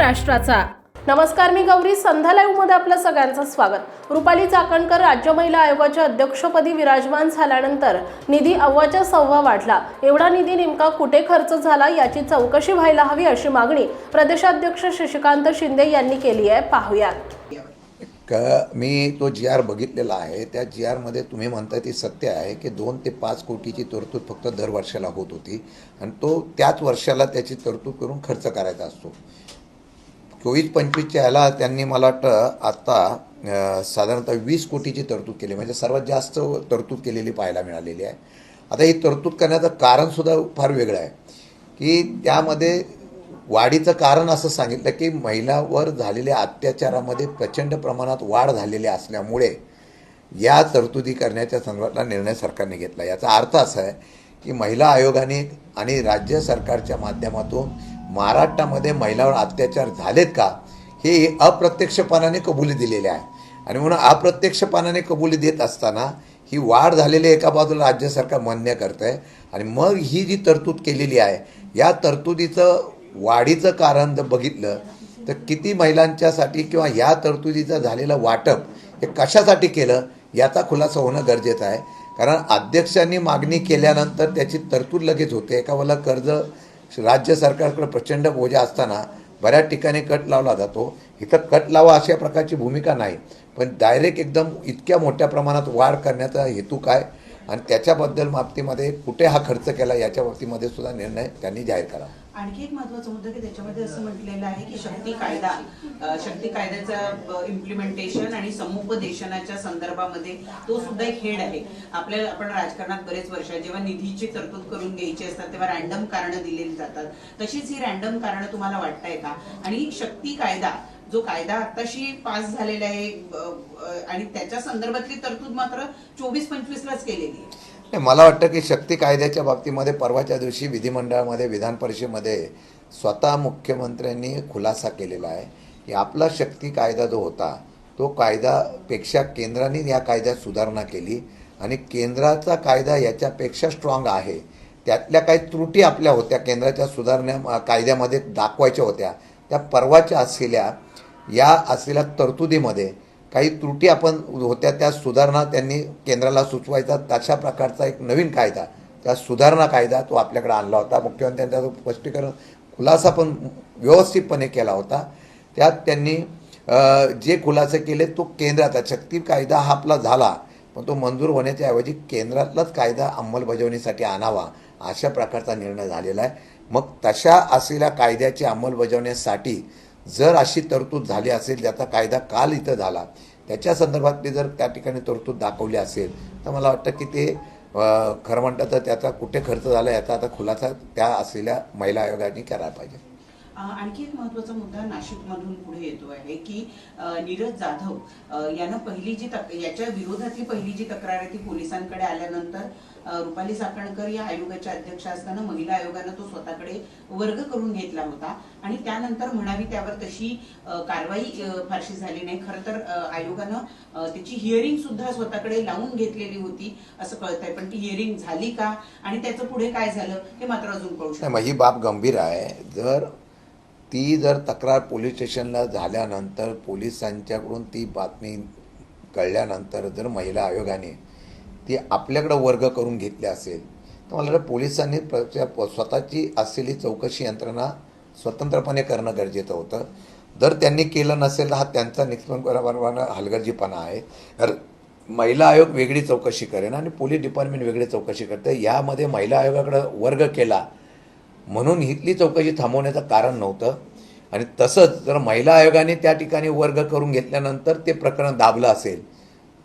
महाराष्ट्राचा। नमस्कार, मी गौरी। संध्या लाईव्ह मध्ये आपलं सगळ्यांचं स्वागत। रुपाली चाकणकर राज्य महिला आयोगाच्या अध्यक्षपदी विराजमान झाल्यानंतर निधी अव्वाच्या सव्वा वाढला। एवढा निधी नेमका कुठे खर्च झाला याची चौकशी व्हायला हवी अशी मागणी प्रदेशाध्यक्ष शशिकांत शिंदे यांनी केली आहे। पाहूयात। मी तो जी.आर. बघितलेला आहे। त्या जी.आर. मध्ये तुम्ही म्हणता ते सत्य आहे की 2 ते 5 कोटीची तरतूद फक्त दर वर्षाला होत होती आणि तो त्याच वर्षाला त्याची तरतूद करून खर्च करायचा असतो। 24-25च्या याला त्यांनी मला वाटतं आता साधारणतः 20 कोटीची तरतूद केली, म्हणजे सर्वात जास्त तरतूद केलेली पाहायला मिळालेली आहे। आता ही तरतूद करण्याचं कारणसुद्धा फार वेगळं आहे की त्यामध्ये वाढीचं कारण असं सांगितलं की महिलांवर झालेल्या अत्याचारामध्ये प्रचंड प्रमाणात वाढ झालेली असल्यामुळे या तरतुदी करण्याच्या संदर्भातला निर्णय सरकारने घेतला। याचा अर्थ असा आहे की महिला आयोगाने आणि राज्य सरकारच्या माध्यमातून महाराष्ट्रामध्ये महिलांवर अत्याचार झालेत का हे अप्रत्यक्षपणाने कबुली दिलेले आहे आणि म्हणून अप्रत्यक्षपणाने कबुली देत असताना ही वाढ झालेली एका बाजूला राज्य सरकार मान्य करतं आहे आणि मग ही जी तरतूद केलेली आहे या तरतुदीचं वाढीचं कारण जर बघितलं तर किती महिलांच्यासाठी किंवा या तरतुदीचं झालेलं वाटप हे कशासाठी केलं याचा खुलासा होणं गरजेचं आहे। कारण अध्यक्षांनी मागणी केल्यानंतर त्याची तरतूद लगेच होते। एका वेळेला कर्ज राज्य सरकारकडे प्रचंड बोजा असताना बऱ्याच ठिकाणी कट लावला जातो। इथं कट लावा अशा प्रकारची भूमिका नाही, पण डायरेक्ट एकदम इतक्या मोठ्या प्रमाणात वाढ करण्याचा हेतू काय आणि त्याच्याबद्दल बाबतीमध्ये कुठे हा खर्च केला याच्या बाबतीमध्ये सुद्धा निर्णय त्यांनी जाहीर करावा। आणखी एक महत्त्वाचा मुद्दा की त्याच्यामध्ये असं म्हटलेलं आहे की शक्ती कायद्याचं इम्प्लिमेंटेशन आणि समुपदेशनाच्या संदर्भामध्ये तो सुद्धा एक हेड आहे। आपण राजकारणात बरेच वर्ष जेव्हा निधीची तरतूद करून घ्यायची असतात तेव्हा रॅन्डम कारणं दिलेली जातात, तशीच ही रॅन्डम कारणं तुम्हाला वाटतंय का? आणि शक्ती कायदा जो कायदा आताशी पास झालेला आहे आणि त्याच्या संदर्भातली तरतूद मात्र 24-25लाच केलेली आहे। मला वाटतं की शक्ती कायद्याच्या बाबतीमध्ये परवाच्या दिवशी विधिमंडळामध्ये विधान परिषदेमध्ये स्वतः मुख्यमंत्र्यांनी खुलासा केलेला आहे की आपला शक्ती कायदा जो होता तो कायद्यापेक्षा केंद्राने या कायद्यात सुधारणा केली आणि केंद्राचा कायदा याच्यापेक्षा स्ट्रॉंग आहे। त्यातल्या काही त्रुटी आपल्या होत्या केंद्राच्या सुधारणा कायद्यामध्ये दाखवायच्या होत्या, त्या परवाच्या असलेल्या तरतुदीमध्ये काही त्रुटी आपण होत्या, त्या सुधारणा त्यांनी केंद्राला सुचवायचा तशा प्रकारचा एक नवीन कायदा, त्या सुधारणा कायदा तो आपल्याकडे आणला होता। मुख्यमंत्र्यांचा तो स्पष्टीकरण खुलासा पण व्यवस्थितपणे केला होता। त्यात त्यांनी जे खुलासे केले तो केंद्राचा शक्ती कायदा हा आपला झाला, पण तो मंजूर होण्याच्या ऐवजी केंद्रातलाच कायदा अंमलबजावणीसाठी आणावा अशा प्रकारचा निर्णय झालेला आहे। मग तशा असलेल्या कायद्याची अंमलबजावणीसाठी जर अशी तरतूद झाली असेल, ज्याचा कायदा काल इथं झाला त्याच्या संदर्भातली जर त्या ठिकाणी तरतूद दाखवली असेल तर मला वाटतं की ते खरं म्हणतात तर त्याचा कुठे खर्च झाला याचा आता खुलासा त्या असलेल्या महिला आयोगाने करायला पाहिजे। आणखी एक महत्त्वाचा मुद्दा नाशिकमधून पुढे येतो आहे की नीरज जाधव यानं याच्या विरोधातली पहिली जी तक्रार आहे ती पोलिसांकडे आल्यानंतर रुपाली चाकणकर या आयोगाच्या अध्यक्ष असताना महिला आयोगानं तो स्वतःकडे वर्ग करून घेतला होता आणि त्यानंतर म्हणावी त्यावर तशी कारवाई फारशी झाली नाही। खरं तर आयोगानं त्याची हिअरिंग सुद्धा स्वतःकडे लावून घेतलेली होती असं कळतंय, पण ती हिअरिंग झाली का आणि त्याचं पुढे काय झालं हे मात्र अजून कळू शकत नाही। ही बाब गंभीर आहे। जर तक्रार पोलीस स्टेशनला झाल्यानंतर पोलिसांच्याकडून ती बातमी कळल्यानंतर जर महिला आयोगाने ती आपल्याकडे वर्ग करून घेतली असेल तर मला वाटतं पोलिसांनी स्वतःची असलेली चौकशी यंत्रणा स्वतंत्रपणे करणं गरजेचं होतं। जर त्यांनी केलं नसेल तर हा त्यांचा निष्पक्षपातीपणा हलगर्जीपणा आहे। तर महिला आयोग वेगळी चौकशी करेन आणि पोलीस डिपार्टमेंट वेगळी चौकशी करते। यामध्ये महिला आयोगाकडे वर्ग केला म्हणून इथली चौकशी थांबवण्याचं कारण नव्हतं आणि तसंच जर महिला आयोगाने त्या ठिकाणी वर्ग करून घेतल्यानंतर ते प्रकरण दाबलं असेल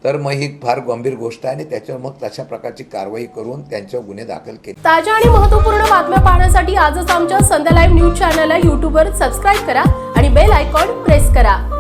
तर मग ही फार गंभीर गोष्ट आहे आणि त्याच्यावर मग तशा प्रकारची कारवाई करून त्यांच्यावर गुन्हे दाखल केले। ताज्या आणि महत्त्वपूर्ण बातम्या पाहण्यासाठी आजच आमच्या संध्या लाईव्ह न्यूज चॅनलला YouTubeवर सबस्क्राईब करा आणि बेल आयकॉन प्रेस करा।